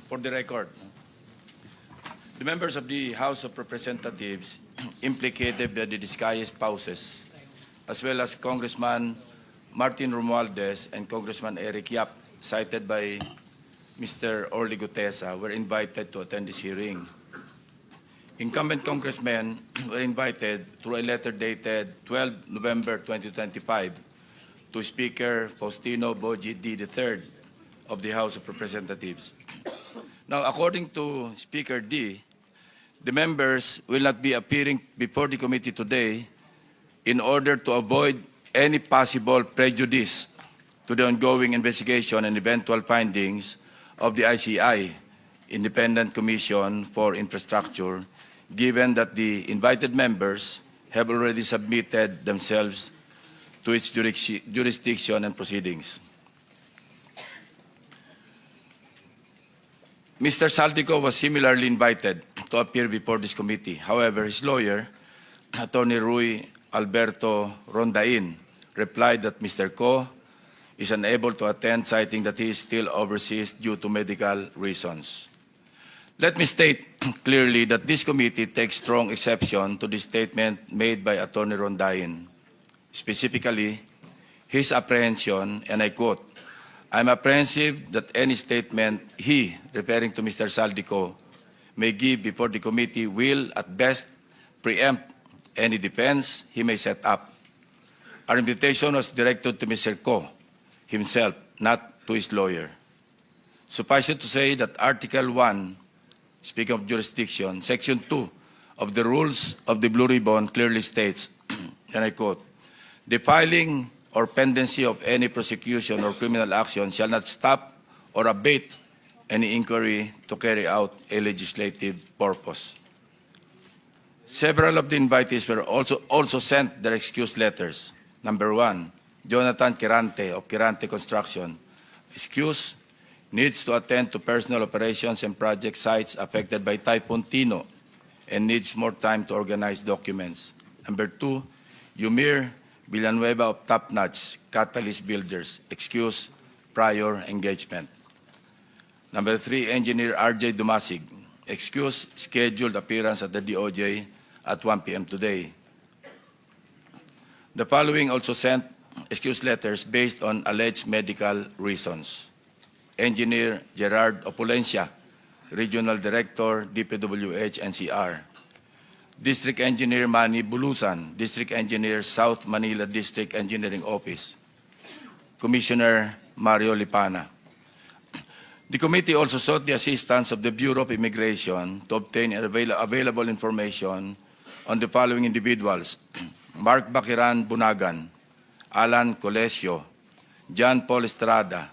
For the record, the members of the House of Representatives implicated by the Discaya spouses, as well as Congressman Martin Romualdez and Congressman Eric Yap, cited by Mr. Orly Gutesa, were invited to attend this hearing. Incumbent congressmen were invited through a letter dated 12 November 2025 to Speaker Faustino Boji D. III of the House of Representatives. Now, according to Speaker D, the members will not be appearing before the committee today in order to avoid any possible prejudice to the ongoing investigation and eventual findings of the ICI, Independent Commission for Infrastructure, given that the invited members have already submitted themselves to its jurisdiction and proceedings. Mr. Saldico was similarly invited to appear before this committee. However, his lawyer, Attorney Rui Alberto Rondain, replied that Mr. Co is unable to attend, citing that he is still overseas due to medical reasons. Let me state clearly that this committee takes strong exception to the statement made by Attorney Rondain. Specifically, his apprehension, and I quote, "I'm apprehensive that any statement he," referring to Mr. Saldico, "may give before the committee will, at best, preempt any defense he may set up." Our invitation was directed to Mr. Co himself, not to his lawyer. Suffice it to say that Article 1, speaking of jurisdiction, Section 2 of the Rules of the Blue Ribbon clearly states, and I quote, "The filing or pendency of any prosecution or criminal action shall not stop or abate any inquiry to carry out a legislative purpose." Several of the invitees were also sent their excuse letters. Number 1, Jonathan Quirante of Quirante Construction. Excuse, needs to attend to personal operations and project sites affected by Typhoon Tino and needs more time to organize documents. Number 2, Yumir Villanueva of Top Notch Catalyst Builders. Excuse, prior engagement. Number 3, Engineer RJ Dumasig. Excuse, scheduled appearance at the DOJ at 1 p.m. today. The following also sent excuse letters based on alleged medical reasons. Engineer Gerard Opulencia, Regional Director, DPWH NCR. District Engineer Manny Bulusan, District Engineer, South Manila District Engineering Office. Commissioner Mario Lipana. The committee also sought the assistance of the Bureau of Immigration to obtain available information on the following individuals: Mark Bakiran Bunagan, Alan Colesio, John Paul Estrada,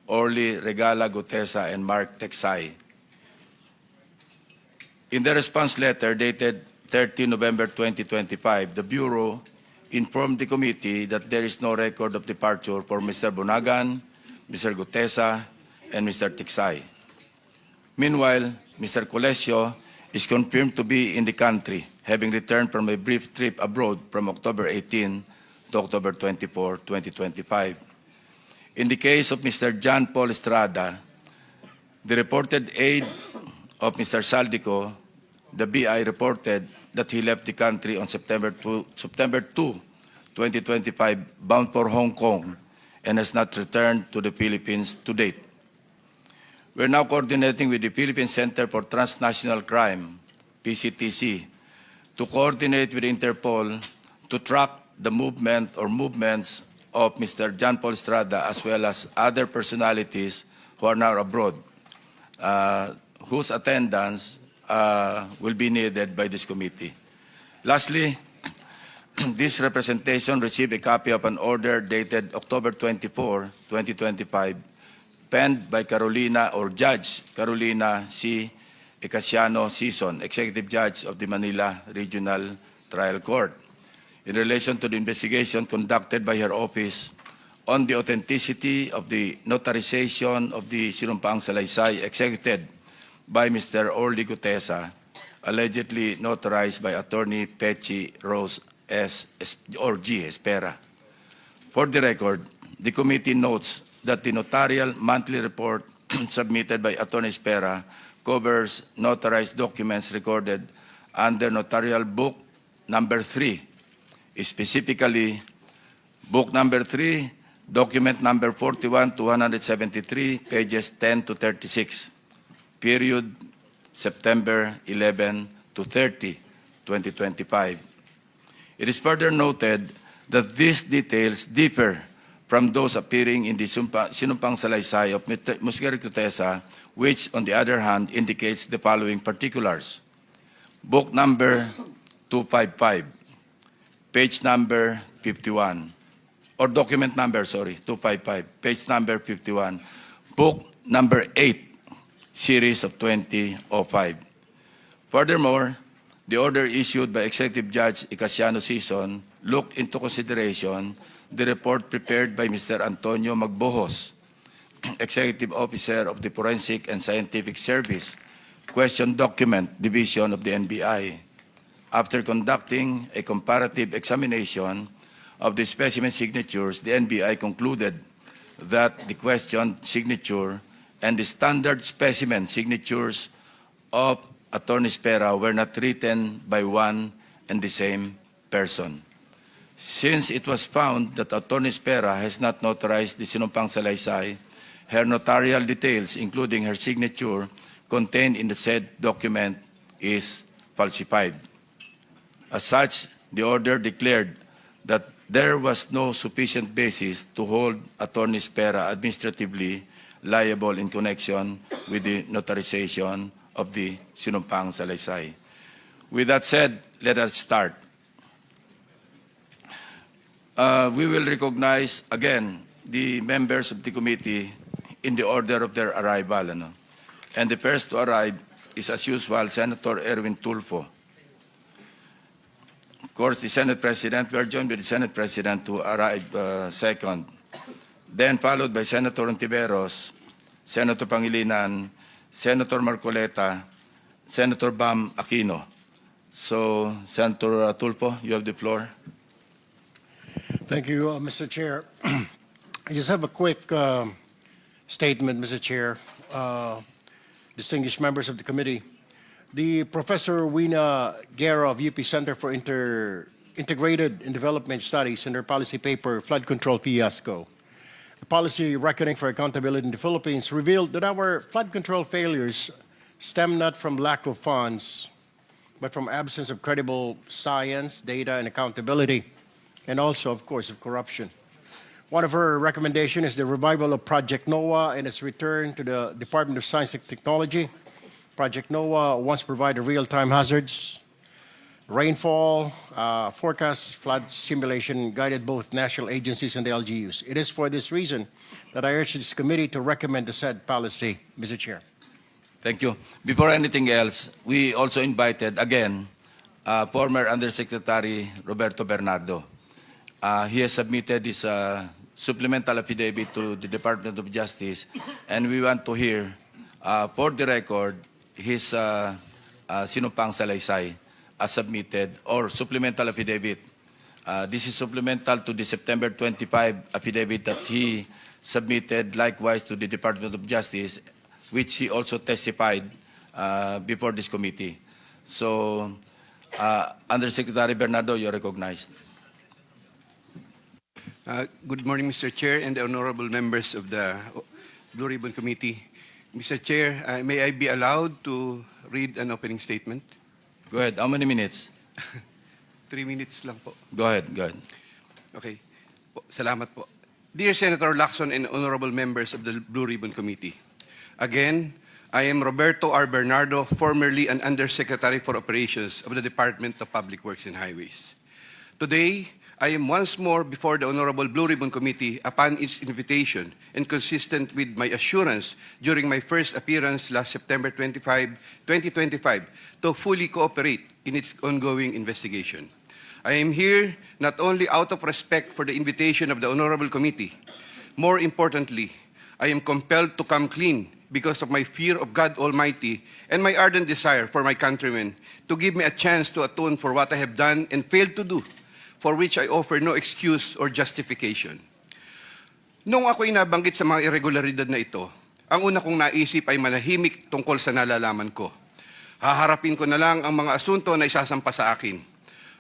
Orly Regala Gutesa, and Mark Texay. In the response letter dated 30 November 2025, the Bureau informed the committee that there is no record of departure for Mr. Bunagan, Mr. Gutesa, and Mr. Texay. Meanwhile, Mr. Colesio is confirmed to be in the country, having returned from a brief trip abroad from October 18 to October 24, 2025. In the case of Mr. John Paul Estrada, the reported aide of Mr. Saldico, the BI reported that he left the country on September 2, 2025, bound for Hong Kong, and has not returned to the Philippines to date. We're now coordinating with the Philippine Center for Transnational Crime, PCTC, to coordinate with Interpol to track the movement or movements of Mr. John Paul Estrada, as well as other personalities who are now abroad, whose attendance will be needed by this committee. Lastly, this representation received a copy of an order dated October 24, 2025, penned by Carolina or Judge Carolina C. Ecasiano Sison, Executive Judge of the Manila Regional Trial Court, in relation to the investigation conducted by her office on the authenticity of the notarization of the Sinumpaang Salaysay executed by Mr. Orly Gutesa, allegedly notarized by Attorney Pechi Rose S. or G. Espera. For the record, the committee notes that the notarial monthly report submitted by Attorney Espera covers notarized documents recorded under Notarial Book Number 3, specifically Book Number 3, Document Number 41 to 173, pages 10 to 36, period September 11 to 30, 2025. It is further noted that these details differ from those appearing in the sinumpang salaysay of Musgari Cutesa, which, on the other hand, indicates the following particulars. Book number 255, page number 51, or document number, 255, page number 51, book number 8, series of 2005. Furthermore, the order issued by Executive Judge Icasiano Sison looked into consideration the report prepared by Mr. Antonio Magbojos, Executive Officer of the Forensic and Scientific Service, Question Document Division of the NBI. After conducting a comparative examination of the specimen signatures, the NBI concluded that the questioned signature and the standard specimen signatures of Attorney Espera were not written by one and the same person. Since it was found that Attorney Espera has not notarized the sinumpang salaysay, her notarial details, including her signature, contained in the said document is falsified. As such, the order declared that there was no sufficient basis to hold Attorney Espera administratively liable in connection with the notarization of the sinumpang salaysay. With that said, let us start. We will recognize again the members of the committee in the order of their arrival. And the first to arrive is, as usual, Senator Erwin Tulfo. Of course, the Senate President, we are joined by the Senate President to arrive second. Then followed by Senator Ontiveros, Senator Pangilinan, Senator Marcoleta, Senator Bam Aquino. So, Senator Tulfo, you have the floor. Thank you, Mr. Chair. I just have a quick statement, Mr. Chair. Distinguished members of the committee. The Professor Wina Guerra of UP Center for Integrated and Development Studies in their policy paper, Flood Control Fiasco, the policy reckoning for accountability in the Philippines, revealed that our flood control failures stem not from lack of funds, but from absence of credible science, data, and accountability, and also, of course, of corruption. One of her recommendations is the revival of Project NOAA and its return to the Department of Science and Technology. Project NOAA once provided real-time hazards, rainfall, forecast, flood simulation, guided both national agencies and the LGUs. It is for this reason that I urge this committee to recommend the said policy, Mr. Chair. Thank you. Before anything else, we also invited, again, former Undersecretary Roberto Bernardo. He has submitted his supplemental affidavit to the Department of Justice, and we want to hear, for the record, his sinumpang salaysay as submitted, or supplemental affidavit. This is supplemental to the September 25 affidavit that he submitted likewise to the Department of Justice, which he also testified before this committee. So, Undersecretary Bernardo, you're recognized. Good morning, Mr. Chair and the honorable members of the Blue Ribbon Committee. Mr. Chair, may I be allowed to read an opening statement? Go ahead. How many minutes? 3 minutes lang po. Go ahead. Okay. Salamat po. Dear Senator Lacson and honorable members of the Blue Ribbon Committee, again, I am Roberto R. Bernardo, formerly an Undersecretary for Operations of the Department of Public Works and Highways. Today, I am once more before the Honorable Blue Ribbon Committee upon its invitation and consistent with my assurance during my first appearance last September 25, 2025 to fully cooperate in its ongoing investigation. I am here not only out of respect for the invitation of the Honorable Committee, more importantly, I am compelled to come clean because of my fear of God Almighty and my ardent desire for my countrymen to give me a chance to atone for what I have done and failed to do, for which I offer no excuse or justification. Noong ako'y nabanggit sa mga irregularidad na ito, ang una kong naisip ay manahimik tungkol sa nalalaman ko. Haharapin ko na lang ang mga asunto na isasampa sa akin.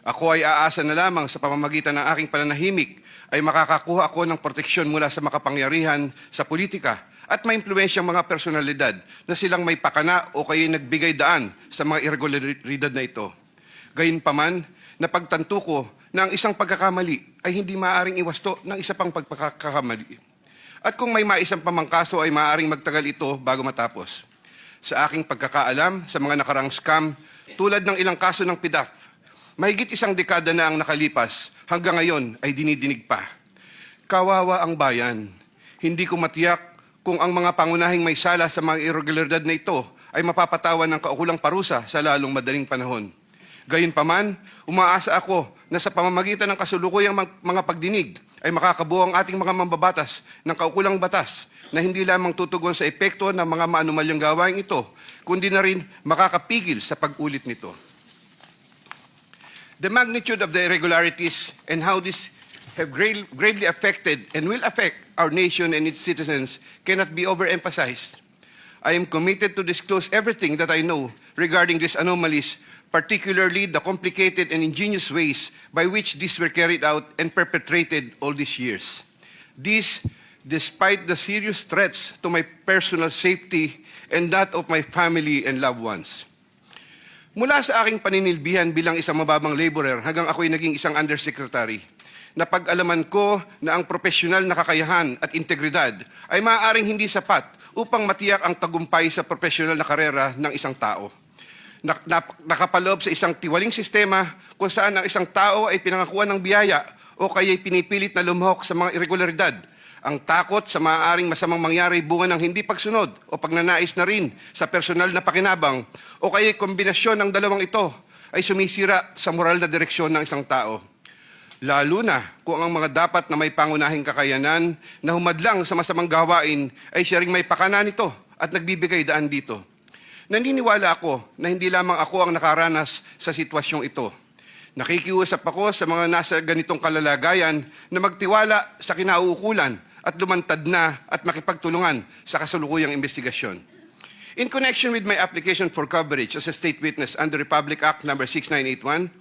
Ako ay aasa na lamang sa pamamagitan ng aking pananahimik ay makakakuha ako ng proteksyon mula sa makapangyarihan sa politika at maimpluwensyang mga personalidad na silang may pakana o kaya nagbigay daan sa mga irregularidad na ito. Gayunpaman, napagtanto ko na ang isang pagkakamali ay hindi maaaring iwasto ng isa pang pagkakamali. At kung may maisang pamangkaso ay maaaring magtagal ito bago matapos. Sa aking pagkakaalam sa mga nakarang scam, tulad ng ilang kaso ng PDAF, mahigit isang dekada na ang nakalipas, hanggang ngayon ay dinidinig pa. Kawawa ang bayan. Hindi ko matiyak kung ang mga pangunahing may sala sa mga irregularidad na ito ay mapapatawan ng kaukulang parusa sa lalong madaling panahon. Gayunpaman, umaasa ako na sa pamamagitan ng kasulukuyang mga pagdinig ay makakabuo ang ating mga mambabatas ng kaukulang batas na hindi lamang tutugon sa epekto ng mga maanumalyang gawain ito, kundi na rin makakapigil sa pag-ulit nito. The magnitude of the irregularities and how this have gravely affected and will affect our nation and its citizens cannot be overemphasized. I am committed to disclose everything that I know regarding these anomalies, particularly the complicated and ingenious ways by which these were carried out and perpetrated all these years. This, despite the serious threats to my personal safety and that of my family and loved ones. Mula sa aking paninilbihan bilang isang mababang laborer hanggang ako'y naging isang undersecretary, napag-alaman ko na ang profesional na kakayahan at integridad ay maaaring hindi sapat upang matiyak ang tagumpay sa profesional na karera ng isang tao. Nakapaloob sa isang tiwaling sistema kung saan ang isang tao ay pinangakuan ng biyaya o kaya'y pinipilit na lumahok sa mga irregularidad. Ang takot sa maaaring masamang mangyari bunga ng hindi pagsunod o pagnanais na rin sa personal na pakinabang o kaya'y kombinasyon ng dalawang ito ay sumisira sa moral na direksyon ng isang tao. Lalo na kung ang mga dapat na may pangunahing kakayanan na humadlang sa masamang gawain ay siya ring may pakana nito at nagbibigay daan dito. Naniniwala ako na hindi lamang ako ang nakaranas sa sitwasyong ito. Nakikiusap ako sa mga nasa ganitong kalalagayan na magtiwala sa kinauukulan at lumantad na at makipagtulungan sa kasalukuyang investigasyon. In connection with my application for coverage as a state witness under Republic Act No. 6981,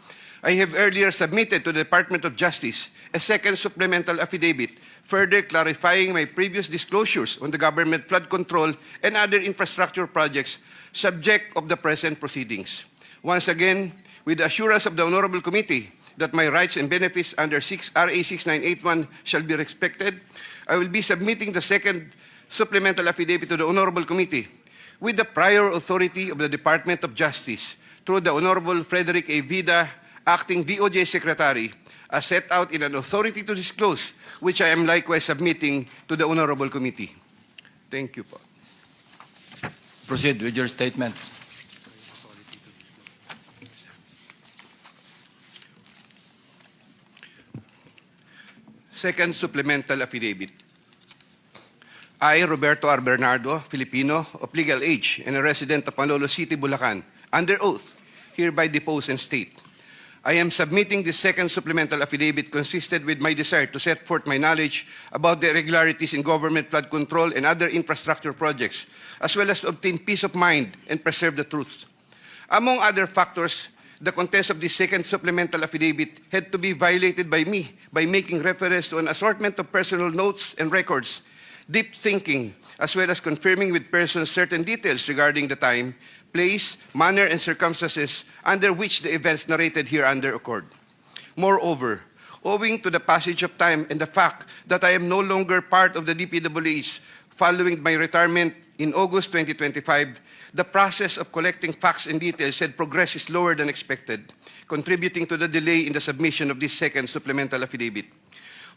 I have earlier submitted to the Department of Justice a second supplemental affidavit, further clarifying my previous disclosures on the government flood control and other infrastructure projects subject of the present proceedings. Once again, with the assurance of the Honorable Committee that my rights and benefits under RA 6981 shall be respected, I will be submitting the second supplemental affidavit to the Honorable Committee with the prior authority of the Department of Justice through the Honorable Frederick A. Vida, Acting DOJ Secretary, as set out in an authority to disclose, which I am likewise submitting to the Honorable Committee. Thank you po. Proceed with your statement. Second supplemental affidavit. I, Roberto R. Bernardo, Filipino, of legal age and a resident of Malolos City, Bulacan, under oath, hereby depose and state. I am submitting this second supplemental affidavit consisted with my desire to set forth my knowledge about the irregularities in government flood control and other infrastructure projects, as well as to obtain peace of mind and preserve the truth. Among other factors, the contents of this second supplemental affidavit had to be violated by me by making reference to an assortment of personal notes and records, deep thinking, as well as confirming with persons certain details regarding the time, place, manner, and circumstances under which the events narrated hereunder occurred. Moreover, owing to the passage of time and the fact that I am no longer part of the DPWH following my retirement in August 2025, the process of collecting facts and details had progressed slower than expected, contributing to the delay in the submission of this second supplemental affidavit.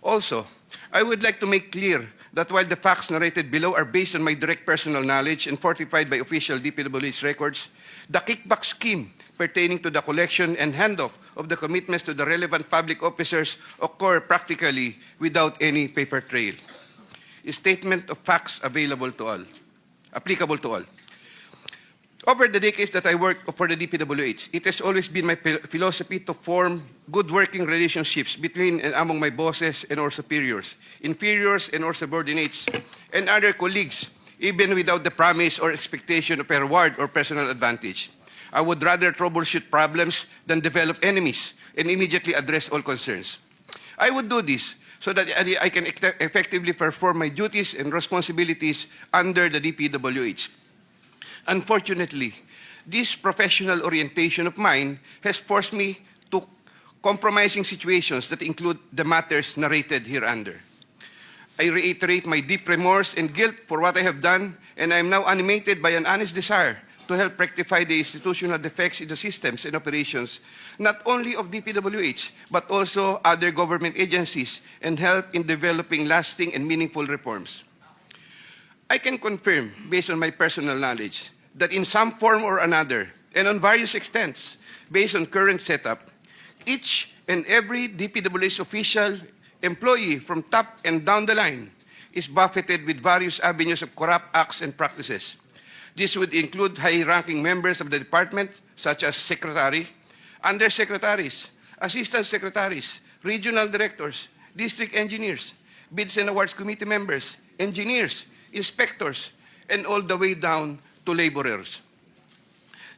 Also, I would like to make clear that while the facts narrated below are based on my direct personal knowledge and fortified by official DPWH records, the kickback scheme pertaining to the collection and handoff of the commitments to the relevant public officers occur practically without any paper trail. A statement of facts available to all, applicable to all. Over the decades that I worked for the DPWH, it has always been my philosophy to form good working relationships between and among my bosses and or superiors, inferiors and or subordinates, and other colleagues even without the promise or expectation of a reward or personal advantage. I would rather troubleshoot problems than develop enemies and immediately address all concerns. I would do this so that I can effectively perform my duties and responsibilities under the DPWH. Unfortunately, this professional orientation of mine has forced me to compromising situations that include the matters narrated hereunder. I reiterate my deep remorse and guilt for what I have done, and I am now animated by an honest desire to help rectify the institutional defects in the systems and operations, not only of DPWH, but also other government agencies, and help in developing lasting and meaningful reforms. I can confirm, based on my personal knowledge, that in some form or another, and on various extents, based on current setup, each and every DPWH official, employee from top and down the line is buffeted with various avenues of corrupt acts and practices. This would include high-ranking members of the department, such as secretary, undersecretaries, assistant secretaries, regional directors, district engineers, bids and awards committee members, engineers, inspectors, and all the way down to laborers.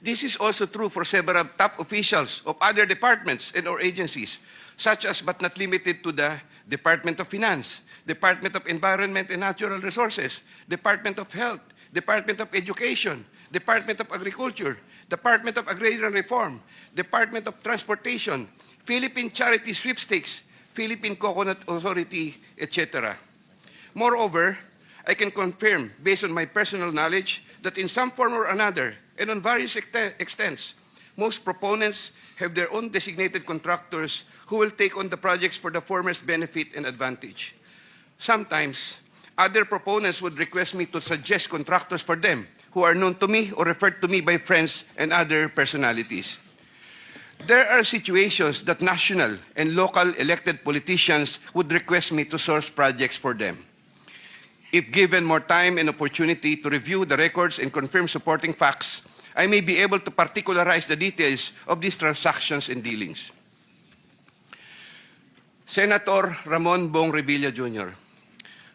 This is also true for several top officials of other departments and or agencies, such as but not limited to the Department of Finance, Department of Environment and Natural Resources, Department of Health, Department of Education, Department of Agriculture, Department of Agrarian Reform, Department of Transportation, Philippine Charity Sweepstakes, Philippine Coconut Authority, etc. Moreover, I can confirm, based on my personal knowledge, that in some form or another, and on various extents, most proponents have their own designated contractors who will take on the projects for the former's benefit and advantage. Sometimes, other proponents would request me to suggest contractors for them who are known to me or referred to me by friends and other personalities. There are situations that national and local elected politicians would request me to source projects for them. If given more time and opportunity to review the records and confirm supporting facts, I may be able to particularize the details of these transactions and dealings. Senator Ramon Bong Revilla Jr.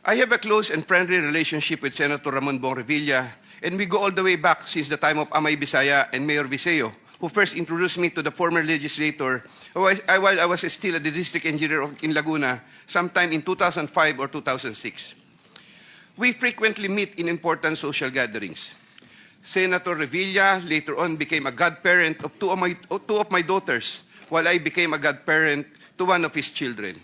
I have a close and friendly relationship with Senator Ramon Bong Revilla, and we go all the way back since the time of Amay Bisaya and Mayor Viseo, who first introduced me to the former legislator while I was still a district engineer in Laguna sometime in 2005 or 2006. We frequently meet in important social gatherings. Senator Revilla later on became a godparent of two of my daughters, while I became a godparent to one of his children.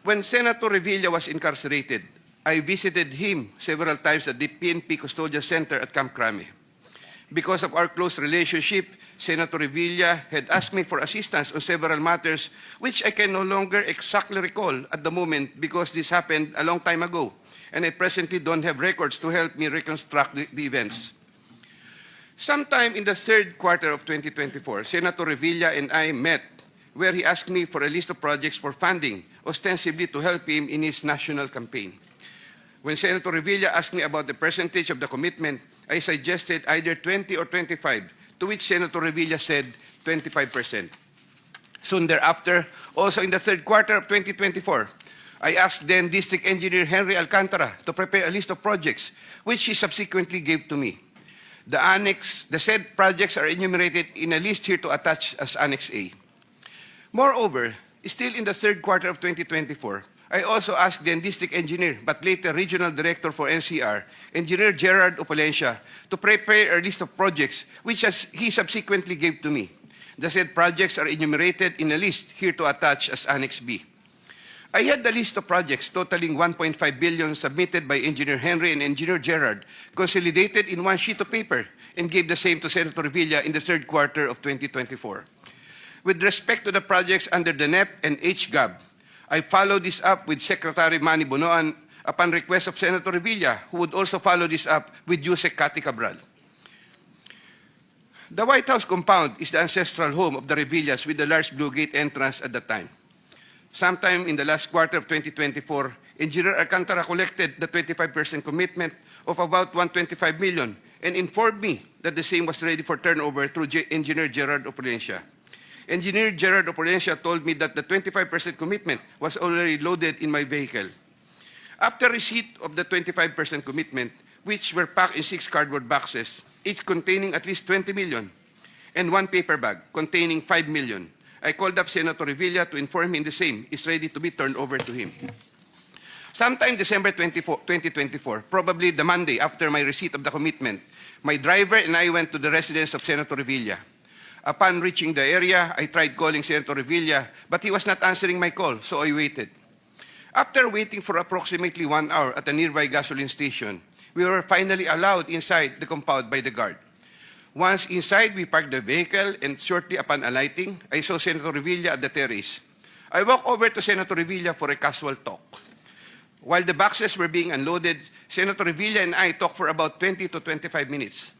When Senator Revilla was incarcerated, I visited him several times at the PNP Custodial Center at Camp Crame. Because of our close relationship, Senator Revilla had asked me for assistance on several matters which I can no longer exactly recall at the moment because this happened a long time ago, and I presently don't have records to help me reconstruct the events. Sometime in the third quarter of 2024, Senator Revilla and I met where he asked me for a list of projects for funding, ostensibly to help him in his national campaign. When Senator Revilla asked me about the percentage of the commitment, I suggested either 20 or 25, to which Senator Revilla said 25%. Soon thereafter, also in the third quarter of 2024, I asked then District Engineer Henry Alcantara to prepare a list of projects, which he subsequently gave to me. The said projects are enumerated in a list here to attach as Annex A. Moreover, still in the third quarter of 2024, I also asked then District Engineer, but later Regional Director for NCR, Engineer Gerard Opalencia, to prepare a list of projects, which he subsequently gave to me. The said projects are enumerated in a list here to attach as Annex B. I had the list of projects totaling 1.5 billion submitted by Engineer Henry and Engineer Gerard, consolidated in one sheet of paper, and gave the same to Senator Revilla in the third quarter of 2024. With respect to the projects under the NEP and HGAB, I followed this up with Secretary Manny Bonoan upon request of Senator Revilla, who would also follow this up with Usec Cathy Cabral. The White House compound is the ancestral home of the Revillas with the large Blue Gate entrance at the time. Sometime in the last quarter of 2024, Engineer Alcantara collected the 25% commitment of about 125 million and informed me that the same was ready for turnover through Engineer Gerard Opalencia. Engineer Gerard Opalencia told me that the 25% commitment was already loaded in my vehicle. After receipt of the 25% commitment, which were packed in 6 cardboard boxes, each containing at least 20 million, and 1 paper bag containing 5 million. I called up Senator Revilla to inform him the same is ready to be turned over to him. Sometime December 2024, probably the Monday after my receipt of the commitment, my driver and I went to the residence of Senator Revilla. Upon reaching the area, I tried calling Senator Revilla, but he was not answering my call, so I waited. After waiting for approximately 1 hour at a nearby gasoline station, we were finally allowed inside the compound by the guard. Once inside, we parked the vehicle, and shortly upon alighting, I saw Senator Revilla at the terrace. I walked over to Senator Revilla for a casual talk. While the boxes were being unloaded, Senator Revilla and I talked for about 20 to 25 minutes.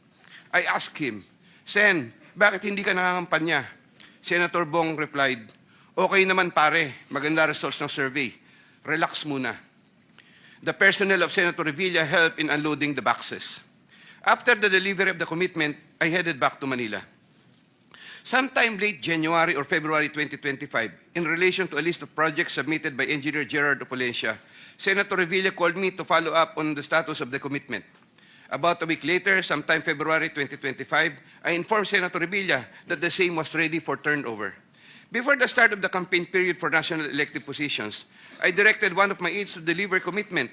I asked him, Sen, bakit hindi ka nangangampanya? Senator Bong replied, okay naman pare, maganda results ng survey. Relax muna. The personnel of Senator Revilla helped in unloading the boxes. After the delivery of the commitment, I headed back to Manila. Sometime late January or February 2025, in relation to a list of projects submitted by Engineer Gerard Opolencia, Senator Revilla called me to follow up on the status of the commitment. About a week later, sometime February 2025, I informed Senator Revilla that the same was ready for turnover. Before the start of the campaign period for national elective positions, I directed one of my aides to deliver commitment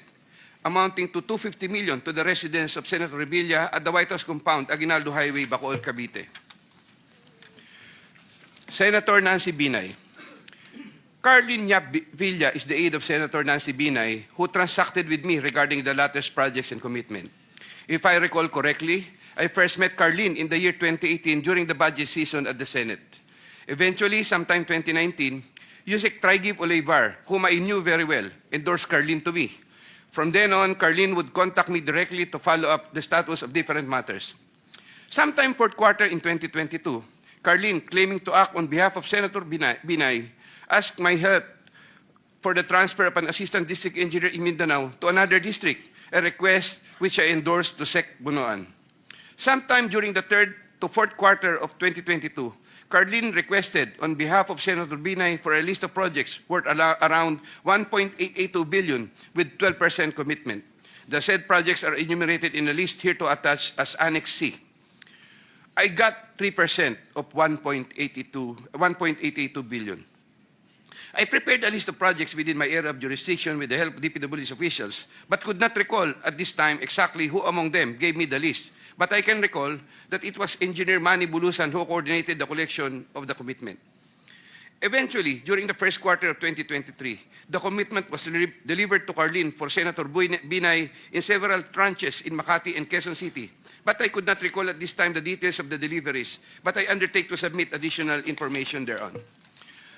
amounting to 250 million to the residence of Senator Revilla at the White House compound, Aguinaldo Highway, Bacoor, Cavite. Senator Nancy Binay. Carlin Yap Villa is the aide of Senator Nancy Binay, who transacted with me regarding the latter's projects and commitment. If I recall correctly, I first met Carlin in the year 2018 during the budget season at the Senate. Eventually, sometime 2019, Usec Trigiv Olivar, whom I knew very well, endorsed Carlin to me. From then on, Carlin would contact me directly to follow up the status of different matters. Sometime fourth quarter in 2022, Carlin, claiming to act on behalf of Senator Binay, asked my help for the transfer of an assistant district engineer in Mindanao to another district, a request which I endorsed to Sec Bunoan. Sometime during the third to fourth quarter of 2022, Carlin requested on behalf of Senator Binay for a list of projects worth around 1.882 billion with 12% commitment. The said projects are enumerated in a list here to attach as Annex C. I got 3% of 1.882 billion. I prepared a list of projects within my area of jurisdiction with the help of DPWH officials, but could not recall at this time exactly who among them gave me the list. But I can recall that it was Engineer Manny Bulusan who coordinated the collection of the commitment. Eventually, during the first quarter of 2023, the commitment was delivered to Carlin for Senator Binay in several tranches in Makati and Quezon City. But I could not recall at this time the details of the deliveries, but I undertake to submit additional information thereon.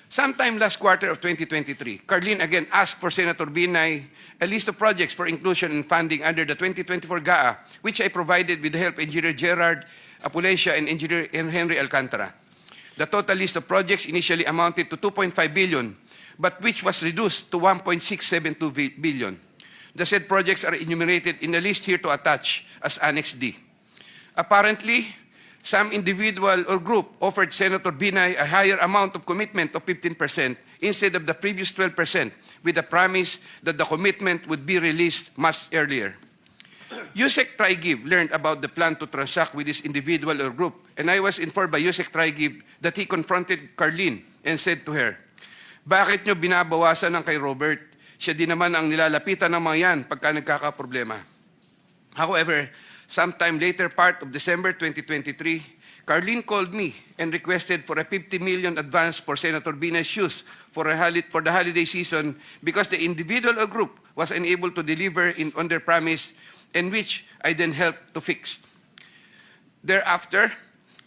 Sometime last quarter of 2023, Carlin again asked for Senator Binay a list of projects for inclusion and funding under the 2024 GAA, which I provided with the help of Engineer Gerard Opolencia and Engineer Henry Alcantara. The total list of projects initially amounted to 2.5 billion, but which was reduced to 1.672 billion. The said projects are enumerated in the list here to attach as Annex D. Apparently, some individual or group offered Senator Binay a higher amount of commitment of 15% instead of the previous 12%, with the promise that the commitment would be released much earlier. Usec Trigiv learned about the plan to transact with this individual or group, and I was informed by Usec Trigiv that he confronted Carlin and said to her, "Bakit nyo binabawasan ng kay Robert? Siya din naman ang nilalapitan ng mga yan pagka nagkakaproblema." However, sometime later part of December 2023, Carlin called me and requested for a 50 million advance for Senator Binay's use for the holiday season because the individual or group was unable to deliver on their promise, and which I then helped to fix. Thereafter,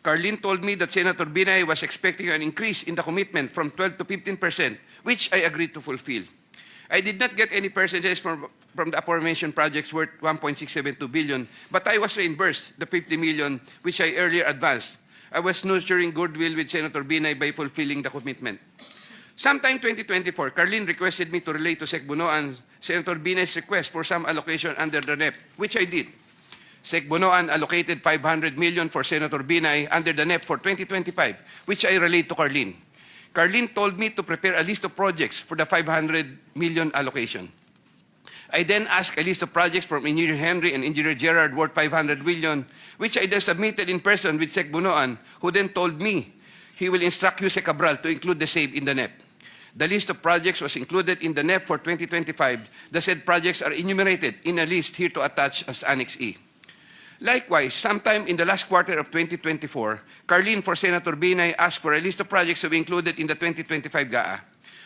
Carlin told me that Senator Binay was expecting an increase in the commitment from 12 to 15%, which I agreed to fulfill. I did not get any percentages from the aforementioned projects worth 1.672 billion, but I was reimbursed the 50 million which I earlier advanced. I was nurturing goodwill with Senator Binay by fulfilling the commitment. Sometime 2024, Carlin requested me to relay to Sec Bunoan Senator Binay's request for some allocation under the NEP, which I did. Sec Bunoan allocated 500 million for Senator Binay under the NEP for 2025, which I relayed to Carlin. Carlin told me to prepare a list of projects for the 500 million allocation. I then asked a list of projects from Engineer Henry and Engineer Gerard worth 500 million, which I then submitted in person with Sec Bunoan, who then told me he will instruct Usec Cabral to include the same in the NEP. The list of projects was included in the NEP for 2025. The said projects are enumerated in a list here to attach as Annex E. Likewise, sometime in the last quarter of 2024, Carlene for Senator Binay asked for a list of projects to be included in the 2025 GAA.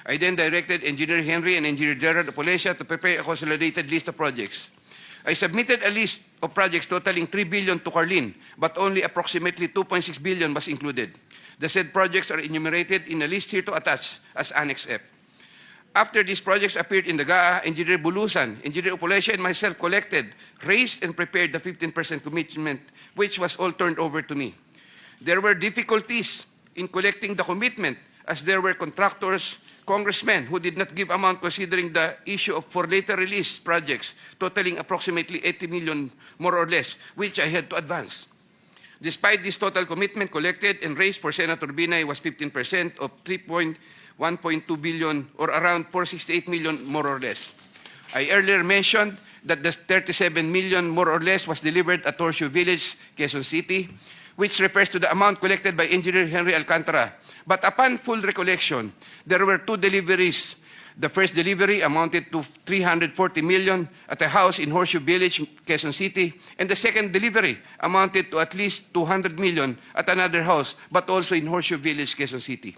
I then directed Engineer Henry and Engineer Gerard of Polencia to prepare a consolidated list of projects. I submitted a list of projects totaling 3 billion to Carlene, but only approximately 2.6 billion was included. The said projects are enumerated in a list here to attach as Annex F. After these projects appeared in the GAA, Engineer Bulusan, Engineer Opolencia, and myself collected, raised, and prepared the 15% commitment, which was all turned over to me. There were difficulties in collecting the commitment, as there were contractors, congressmen who did not give amount considering the issue of for later release projects totaling approximately 80 million more or less, which I had to advance. Despite this total commitment collected and raised for Senator Binay was 15% of 1.2 billion or around 468 million more or less. I earlier mentioned that the 37 million more or less was delivered at Horseshoe Village, Quezon City, which refers to the amount collected by Engineer Henry Alcantara. But upon full recollection, there were two deliveries. The first delivery amounted to 340 million at a house in Horseshoe Village, Quezon City, and the second delivery amounted to at least 200 million at another house, but also in Horseshoe Village, Quezon City.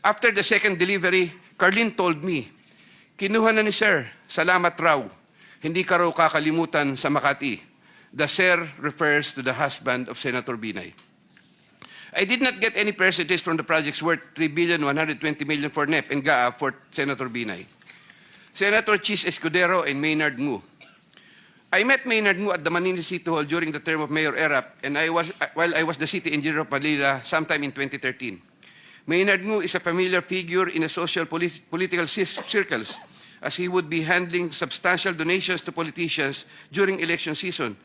After the second delivery, Carlene told me, "Kinuha na ni Sir, salamat raw. Hindi ka raw kakalimutan sa Makati." The Sir refers to the husband of Senator Binay. I did not get any percentage from the projects worth 3,120 million for NEP and GAA for Senator Binay. Senator Chis Escudero and Maynard Ngu. I met Maynard Ngu at the Manila City Hall during the term of Mayor Erap, and while I was the city engineer of Manila sometime in 2013. Maynard Ngu is a familiar figure in the social political circles, as he would be handling substantial donations to politicians during election season,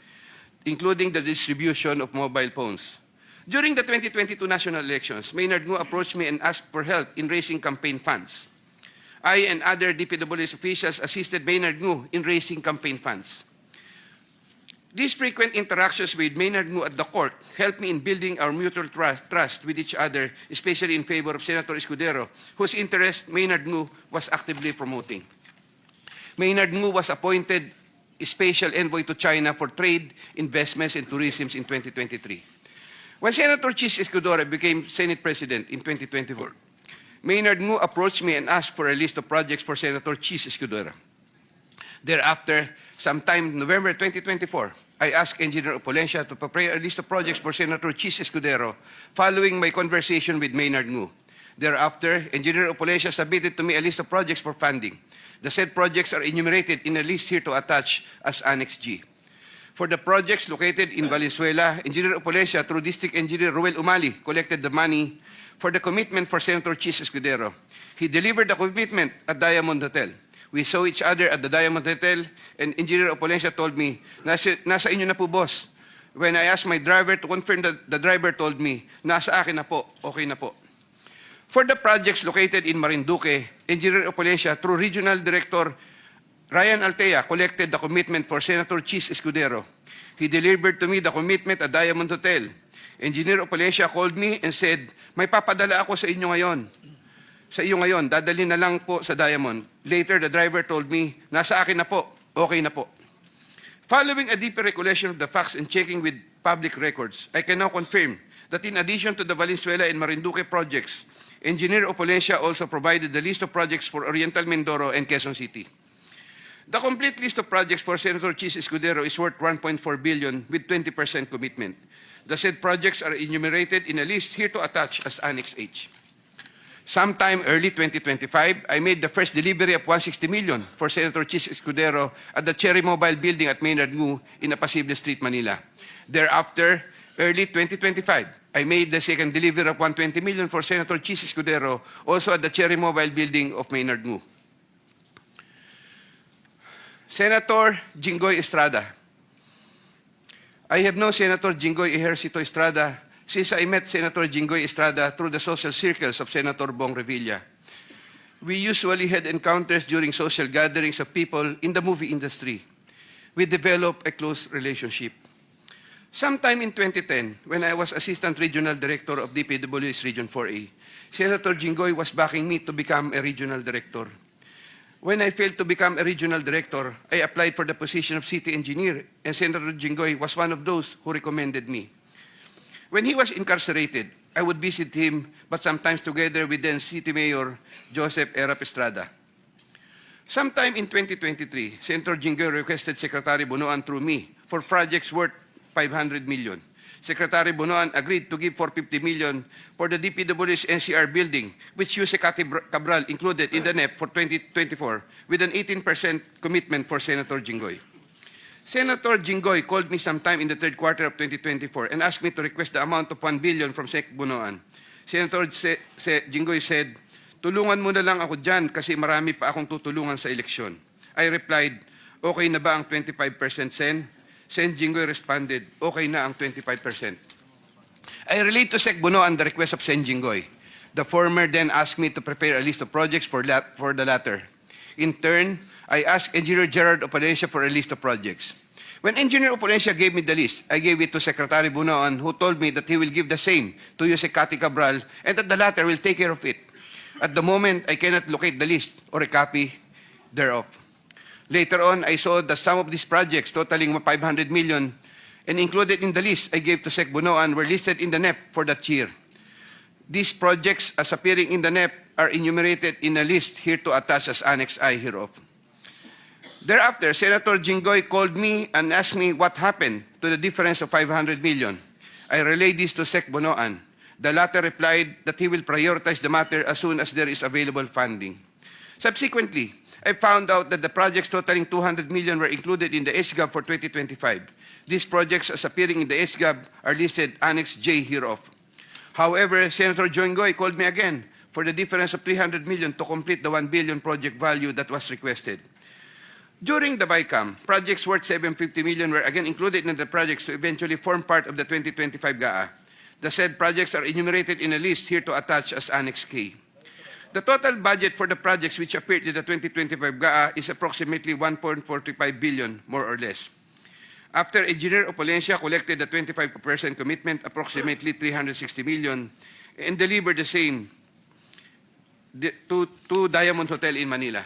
including the distribution of mobile phones. During the 2022 national elections, Maynard Ngu approached me and asked for help in raising campaign funds. I and other DPWH officials assisted Maynard Ngu in raising campaign funds. These frequent interactions with Maynard Ngu at the court helped me in building our mutual trust with each other, especially in favor of Senator Escudero, whose interest Maynard Ngu was actively promoting. Maynard Ngu was appointed Special Envoy to China for Trade, Investments, and Tourism in 2023. When Senator Chis Escudero became Senate President in 2024, Maynard Ngu approached me and asked for a list of projects for Senator Chis Escudero. Thereafter, sometime in November 2024, I asked Engineer Opolencia to prepare a list of projects for Senator Chis Escudero following my conversation with Maynard Ngu. Thereafter, Engineer Opolencia submitted to me a list of projects for funding. The said projects are enumerated in a list here to attach as Annex G. For the projects located in Valenzuela, Engineer Opolencia, through District Engineer Ruel Umali, collected the money for the commitment for Senator Chis Escudero. He delivered the commitment at Diamond Hotel. We saw each other at the Diamond Hotel, and Engineer Opolencia told me, nasa inyo na po, boss. When I asked my driver to confirm, the driver told me, nasa akin na po, okay na po. For the projects located in Marinduque, Engineer Opolencia, through Regional Director Ryan Altea, collected the commitment for Senator Chis Escudero. He delivered to me the commitment at Diamond Hotel. Engineer Opolencia called me and said, "May papadala ako sa inyo ngayon. Sa iyo ngayon, dadalhin na lang po sa Diamond." Later, the driver told me, "Nasa akin na po, okay na po." Following a deeper recollection of the facts and checking with public records, I can now confirm that in addition to the Valenzuela and Marinduque projects, Engineer Opolencia also provided the list of projects for Oriental Mindoro and Quezon City. The complete list of projects for Senator Chis Escudero is worth 1.4 billion with 20% commitment. The said projects are enumerated in a list here to attach as Annex H. Sometime early 2025, I made the first delivery of 160 million for Senator Chis Escudero at the Cherry Mobile Building at Maynard Ngu in Apacible Street, Manila. Thereafter, early 2025, I made the second delivery of 120 million for Senator Chis Escudero, also at the Cherry Mobile Building of Maynard Ngu. Senator Jinggoy Estrada. I have known Senator Jinggoy Ejercito Estrada since I met Senator Jinggoy Estrada through the social circles of Senator Bong Revilla. We usually had encounters during social gatherings of people in the movie industry. We developed a close relationship. Sometime in 2010, when I was Assistant Regional Director of DPWH Region 4A, Senator Jinggoy was backing me to become a Regional Director. When I failed to become a Regional Director, I applied for the position of City Engineer, and Senator Jinggoy was one of those who recommended me. When he was incarcerated, I would visit him, but sometimes together with then City Mayor Joseph Estrada. Sometime in 2023, Senator Jinggoy requested Secretary Bunoan through me for projects worth 500 million. Secretary Bunoan agreed to give 450 million for the DPWH NCR building, which Usec Cabral included in the NEP for 2024, with an 18% commitment for Senator Jinggoy. Senator Jinggoy called me sometime in the third quarter of 2024 and asked me to request the amount of 1 billion from Sec Bunoan. Senator Jinggoy said, "Tulungan mo na lang ako dyan kasi marami pa akong tutulungan sa eleksyon." I replied, "Okay na ba ang 25% Sen?" Sen Jinggoy responded, "Okay na ang 25%. I relayed to Sec Bunoan the request of Sen Jinggoy. The former then asked me to prepare a list of projects for the latter. In turn, I asked Engineer Gerard Opalencia for a list of projects. When Engineer Opalencia gave me the list, I gave it to Secretary Bunoan, who told me that he will give the same to Usec Cabral and that the latter will take care of it. At the moment, I cannot locate the list or a copy thereof. Later on, I saw that some of these projects totaling 500 million and included in the list I gave to Sec Bunoan were listed in the NEP for that year. These projects, as appearing in the NEP, are enumerated in a list here to attach as Annex I hereof. Thereafter, Senator Jinggoy called me and asked me what happened to the difference of 500 million. I relayed this to Sec Bunoan. The latter replied that he will prioritize the matter as soon as there is available funding. Subsequently, I found out that the projects totaling 200 million were included in the HGAB for 2025. These projects, as appearing in the HGAB, are listed Annex J hereof. However, Senator Jinggoy called me again for the difference of 300 million to complete the 1 billion project value that was requested. During the BICAM, projects worth 750 million were again included in the projects to eventually form part of the 2025 GAA. The said projects are enumerated in a list here to attach as Annex K. The total budget for the projects which appeared in the 2025 GAA is approximately 1.45 billion, more or less. After Engineer Opalencia collected the 25% commitment, approximately 360 million, and delivered the same to Diamond Hotel in Manila.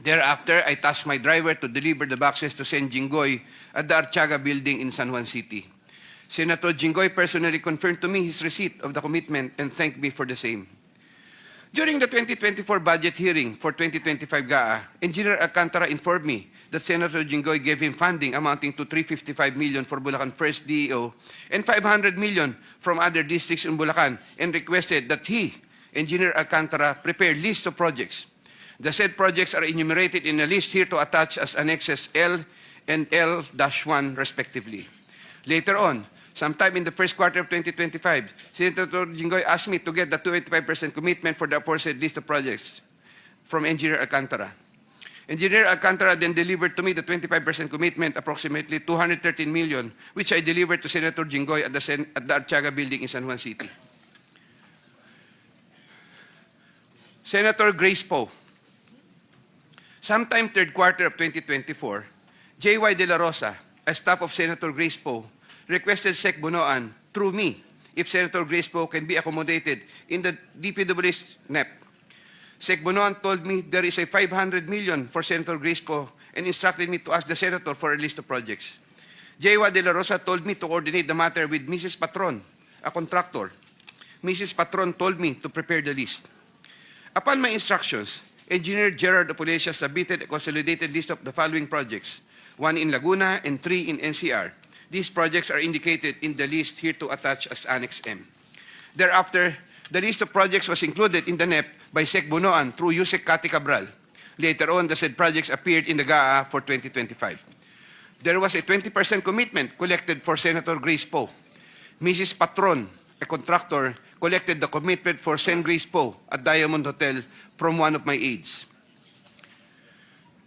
Thereafter, I tasked my driver to deliver the boxes to Sen Jinggoy at the Archaga building in San Juan City. Senator Jinggoy personally confirmed to me his receipt of the commitment and thanked me for the same. During the 2024 budget hearing for 2025 GAA, Engineer Alcantara informed me that Senator Jinggoy gave him funding amounting to 355 million for Bulacan First DEO and 500 million from other districts in Bulacan and requested that he, Engineer Alcantara, prepare lists of projects. The said projects are enumerated in a list here to attach as Annexes L and L-1 respectively. Later on, sometime in the first quarter of 2025, Senator Jinggoy asked me to get the 25% commitment for the aforesaid list of projects from Engineer Alcantara. Engineer Alcantara then delivered to me the 25% commitment, approximately 213 million, which I delivered to Senator Jinggoy at the Archaga building in San Juan City. Senator Grace Poe. Sometime third quarter of 2024, J.Y. De La Rosa, a staff of Senator Grace Poe, requested Sec Bunoan through me if Senator Grace Poe can be accommodated in the DPWH NEP. Sec Bunoan told me there is a 500 million for Senator Grace Poe and instructed me to ask the Senator for a list of projects. J.Y. De La Rosa told me to coordinate the matter with Mrs. Patron, a contractor. Mrs. Patron told me to prepare the list. Upon my instructions, Engineer Gerard Opalencia submitted a consolidated list of the following projects, 1 in Laguna and 3 in NCR. These projects are indicated in the list here to attach as Annex M. Thereafter, the list of projects was included in the NEP by Sec Bunoan through Usec Cabral. Later on, the said projects appeared in the GAA for 2025. There was a 20% commitment collected for Senator Grace Poe. Mrs. Patron, a contractor, collected the commitment for Sen Grace Poe at Diamond Hotel from one of my aides.